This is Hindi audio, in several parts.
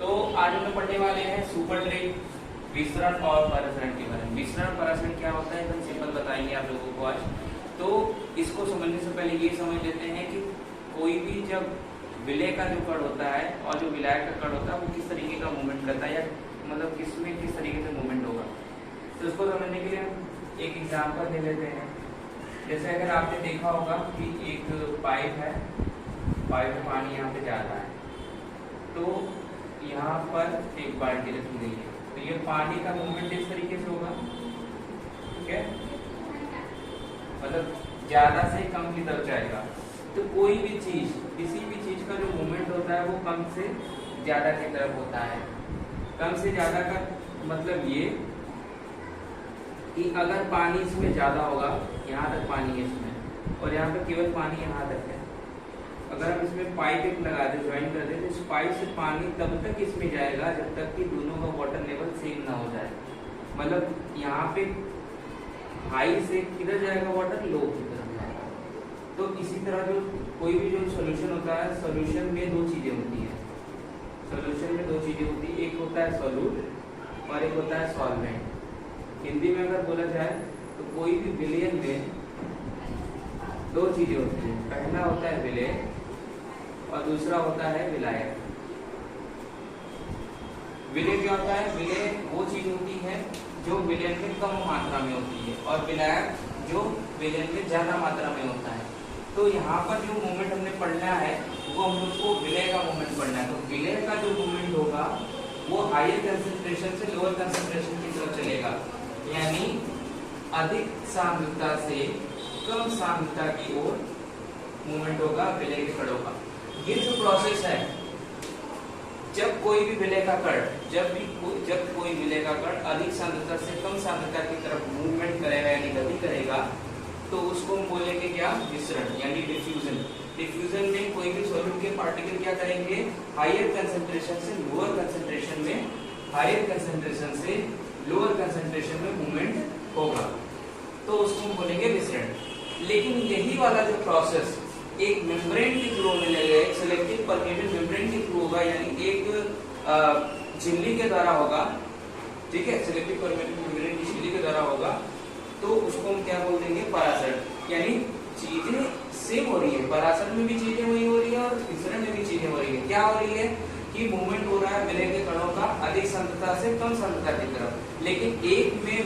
तो आज हम लोग पढ़ने वाले हैं सुपर ड्रिल, विसरण और परासरण के बारे में। विसरण परासरण क्या होता है एकदम सिंपल बताएंगे आप लोगों को आज। तो इसको समझने से पहले ये समझ लेते हैं कि कोई भी जब विलय का जो कण होता है और जो विलायक का कण होता है वो किस तरीके का मूवमेंट करता है, या मतलब किसमें किस तरीके से मूवमेंट होगा। तो इसको समझने के लिए हम एक एग्जाम्पल ले लेते हैं। जैसे अगर आपने देखा होगा कि एक पाइप है, पाइप में पानी यहाँ पे जा रहा है, तो यहाँ पर एक बाल्टी रखी गई है, तो ये पानी का मूवमेंट इस तरीके से होगा, ठीक है, मतलब ज्यादा से कम की तरफ जाएगा। तो कोई भी चीज, किसी भी चीज का जो मूवमेंट होता है वो कम से ज्यादा की तरफ होता है। कम से ज्यादा का मतलब ये कि अगर पानी इसमें ज्यादा होगा, यहाँ तक पानी है इसमें और यहाँ पे केवल पानी यहाँ तक है, अगर हम इसमें पाइप एक लगा दे, ज्वाइन कर दे, तो इस पाइप से पानी तब तक इसमें जाएगा जब तक कि दोनों का वाटर लेवल सेम ना हो जाए। मतलब यहाँ पे हाई से किधर जाएगा वाटर, लो की तरफ जाएगा। तो इसी तरह जो कोई भी जो सोल्यूशन होता है, सोल्यूशन में दो चीजें होती है, सोल्यूशन में दो चीजें होती है, एक होता है सोल्यूट और एक होता है सॉल्वेंट। हिंदी में अगर बोला जाए तो कोई भी विलयन में दो चीजें होती है, पहला होता है विलय और दूसरा होता है विलायक। विलय क्या होता है, विलय वो चीज होती है जो विलयन में कम मात्रा में होती है और विलायक जो विलयन में ज्यादा मात्रा में होता है। तो यहाँ पर जो मूवमेंट हमने पढ़ना है वो हम उसको विलय का मूवमेंट पढ़ना है। तो विलय का जो मूवमेंट होगा वो हायर कंसंट्रेशन से लोअर कंसंट्रेशन की तरफ चलेगा, यानी अधिक सांद्रता से कम सांद्रता की ओर मूवमेंट होगा विलय के कणों का। ये जो प्रोसेस है, जब कोई भी विलय का कण, जब कोई विलय का कण अधिक सांद्रता से कम सांद्रता की तरफ मूवमेंट करेगा यानी गति करेगा, तो उसको हम बोलेंगे क्या, विसरण यानी डिफ्यूजन। डिफ्यूजन में कोई भी सॉल्यूट के पार्टिकल क्या करेंगे, हायर कंसंट्रेशन से लोअर कंसंट्रेशन में, हायर कंसंट्रेशन से लोअर कंसंट्रेशन में मूवमेंट होगा, तो उसको हम बोलेंगे विसरण। लेकिन यही वाला जो प्रोसेस एक मेम्ब्रेन के थ्रू होने लगेगा, एक सिलेक्टिव परमेबल मेम्ब्रेन के थ्रू होगा, यानी एक झिल्ली के द्वारा होगा, ठीक है, सिलेक्टिव परमेबल मेम्ब्रेन की झिल्ली के द्वारा होगा, तो उसको हम क्या बोल देंगे, परासरण। यानी चीजें सेम हो रही है, परासरण में भी चीजें वही हो रही है और विसरण में भी चीजें हो रही है। क्या हो रही है कि मूवमेंट हो रहा है विलय के कणों का अधिक सांद्रता से कम सांद्रता की तरफ, लेकिन एक में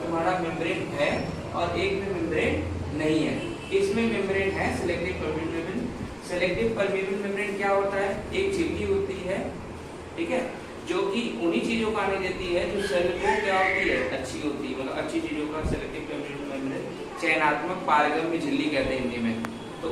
तुम्हारा मेम्ब्रेन है और एक में मेम्ब्रेन नहीं है। इसमें मेम्ब्रेन है selective permeable. Selective permeable membrane क्या होता है, एक झिल्ली होती है, ठीक है, जो कि उन्हीं चीजों को आने देती है जो सेल को क्या होती है, अच्छी होती है, मतलब अच्छी चीजों का सिलेक्टिव परमेबल मेम्ब्रेन, चयनात्मक पारगम्य झिल्ली कहते हैं हिंदी में। तो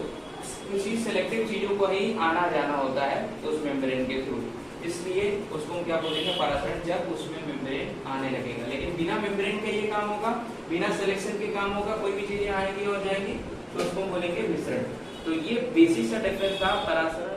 किसी सिलेक्टिव चीजों को ही आना जाना होता है उस मेम्ब्रेन के थ्रू, इसलिए उसको हम क्या बोलेंगे, परासरण, जब उसमें मेम्ब्रेन आने लगेगा। लेकिन बिना मेम्ब्रेन के ये काम होगा, बिना सिलेक्शन के काम होगा, कोई भी चीजें आएंगी और जाएंगी, तो उसको हम बोलेंगे विसरण। तो ये बेसिक सा डिफरेंस था परासरण